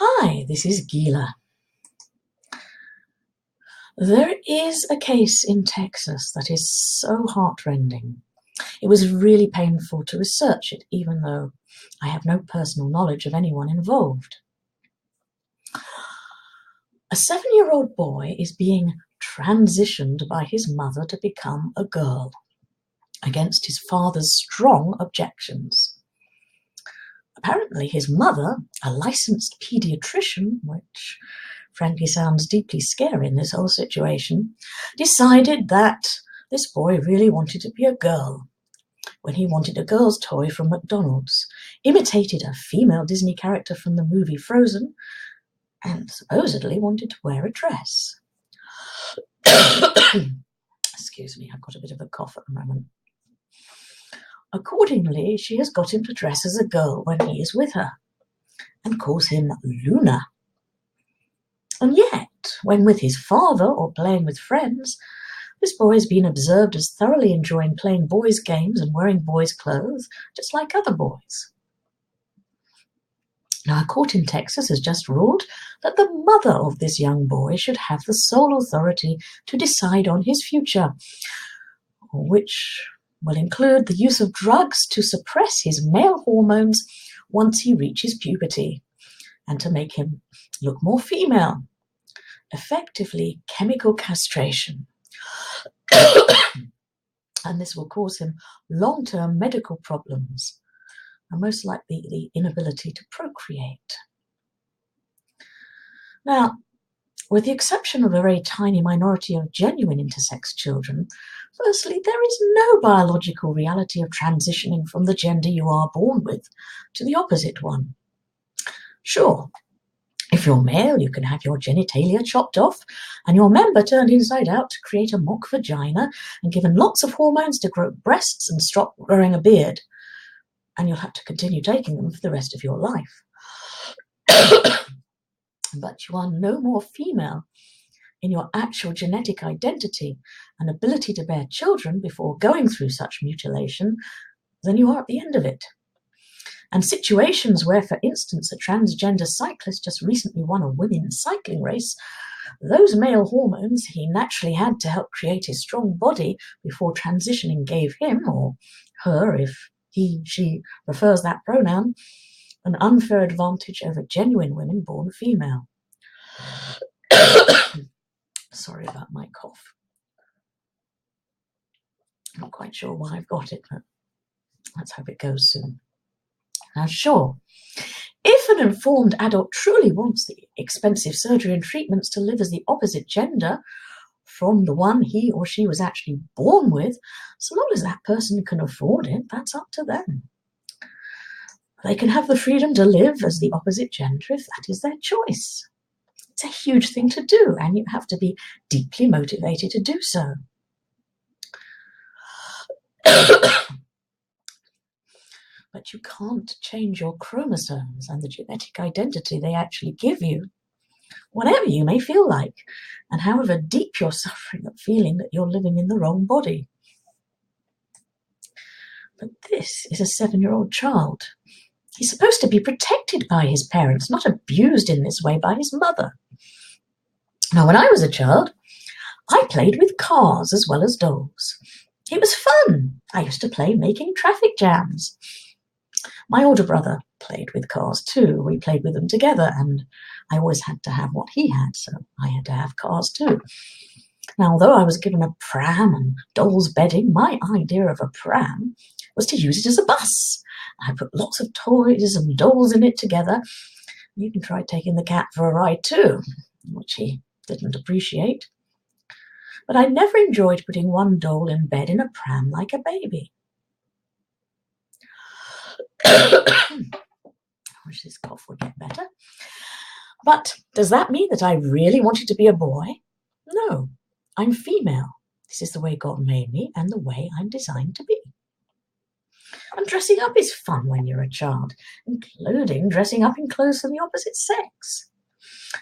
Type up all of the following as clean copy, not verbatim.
Hi, this is Gila. There is a case in Texas that is so heart-rending. It was really painful to research it, even though I have no personal knowledge of anyone involved. A 7-year-old boy is being transitioned by his mother to become a girl, against his father's strong objections. Apparently his mother, a licensed pediatrician, which frankly sounds deeply scary in this whole situation, decided that this boy really wanted to be a girl when he wanted a girl's toy from McDonald's, imitated a female Disney character from the movie Frozen, and supposedly wanted to wear a dress. Excuse me, I've got a bit of a cough at the moment. Accordingly, she has got him to dress as a girl when he is with her, and calls him Luna. And yet, when with his father or playing with friends, this boy has been observed as thoroughly enjoying playing boys' games and wearing boys' clothes, just like other boys. Now, a court in Texas has just ruled that the mother of this young boy should have the sole authority to decide on his future, which will include the use of drugs to suppress his male hormones once he reaches puberty, and to make him look more female. Effectively, chemical castration. And this will cause him long-term medical problems, and most likely the inability to procreate. Now, with the exception of a very tiny minority of genuine intersex children, firstly, there is no biological reality of transitioning from the gender you are born with to the opposite one. Sure, if you're male, you can have your genitalia chopped off and your member turned inside out to create a mock vagina and given lots of hormones to grow breasts and stop growing a beard. And you'll have to continue taking them for the rest of your life. But you are no more female in your actual genetic identity and ability to bear children before going through such mutilation than you are at the end of it. And situations where, for instance, a transgender cyclist just recently won a women's cycling race, those male hormones he naturally had to help create his strong body before transitioning gave him, or her if she prefers that pronoun, an unfair advantage over genuine women born female. Sorry about my cough. I'm not quite sure why I've got it, but let's hope it goes soon. Now, sure, if an informed adult truly wants the expensive surgery and treatments to live as the opposite gender from the one he or she was actually born with, so long as that person can afford it, that's up to them. They can have the freedom to live as the opposite gender if that is their choice. It's a huge thing to do, and you have to be deeply motivated to do so. But you can't change your chromosomes and the genetic identity they actually give you, whatever you may feel like, and however deep you're suffering at feeling that you're living in the wrong body. But this is a 7-year-old child. He's supposed to be protected by his parents, not abused in this way by his mother. Now, when I was a child, I played with cars as well as dolls. It was fun. I used to play making traffic jams. My older brother played with cars too. We played with them together, and I always had to have what he had, so I had to have cars too. Now, although I was given a pram and dolls bedding, my idea of a pram was to use it as a bus. I put lots of toys and dolls in it together. You can try taking the cat for a ride too, which he didn't appreciate. But I never enjoyed putting one doll in bed in a pram like a baby. I wish this cough would get better. But does that mean that I really wanted to be a boy? No, I'm female. This is the way God made me and the way I'm designed to be. And dressing up is fun when you're a child, including dressing up in clothes from the opposite sex.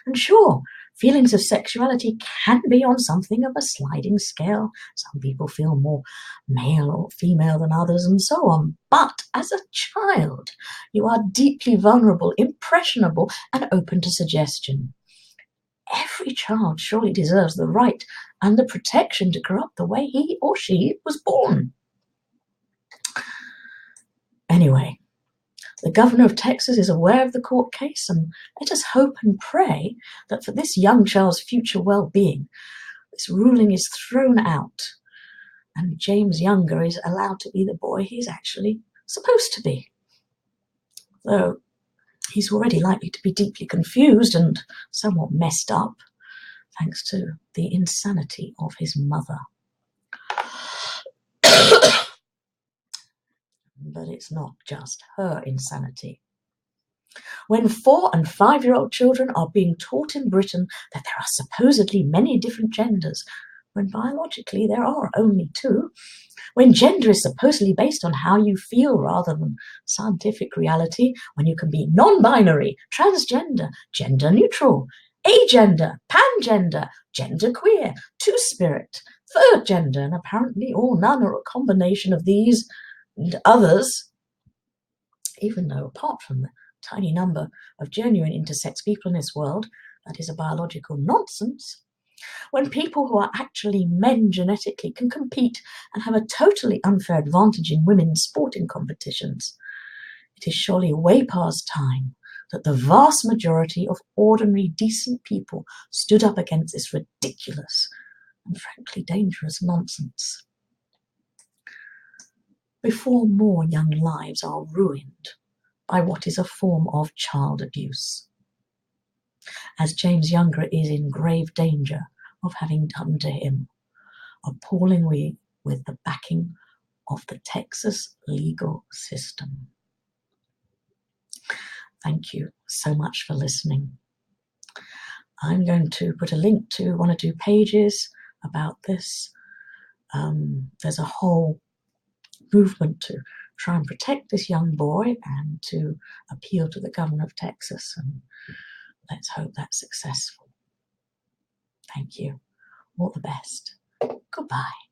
And sure, Feelings of sexuality can be on something of a sliding scale. Some people feel more male or female than others and so on. But as a child, you are deeply vulnerable, impressionable, and open to suggestion. Every child surely deserves the right and the protection to grow up the way he or she was born. Anyway, the governor of Texas is aware of the court case, and let us hope and pray that for this young child's future well-being, this ruling is thrown out and James Younger is allowed to be the boy he's actually supposed to be. Though he's already likely to be deeply confused and somewhat messed up, thanks to the insanity of his mother. But it's not just her insanity. When 4- and 5-year-old children are being taught in Britain that there are supposedly many different genders, when biologically there are only 2, when gender is supposedly based on how you feel rather than scientific reality, when you can be non-binary, transgender, gender-neutral, agender, pangender, genderqueer, two-spirit, third gender, and apparently all, none, or a combination of these and others, even though apart from the tiny number of genuine intersex people in this world, that is a biological nonsense. When people who are actually men genetically can compete and have a totally unfair advantage in women's sporting competitions, it is surely way past time that the vast majority of ordinary, decent people stood up against this ridiculous and frankly dangerous nonsense. Before more young lives are ruined by what is a form of child abuse, as James Younger is in grave danger of having done to him, appallingly with the backing of the Texas legal system. Thank you so much for listening. I'm going to put a link to 1 or 2 pages about this. There's a whole movement to try and protect this young boy and to appeal to the governor of Texas, and let's hope that's successful. Thank you. All the best. Goodbye.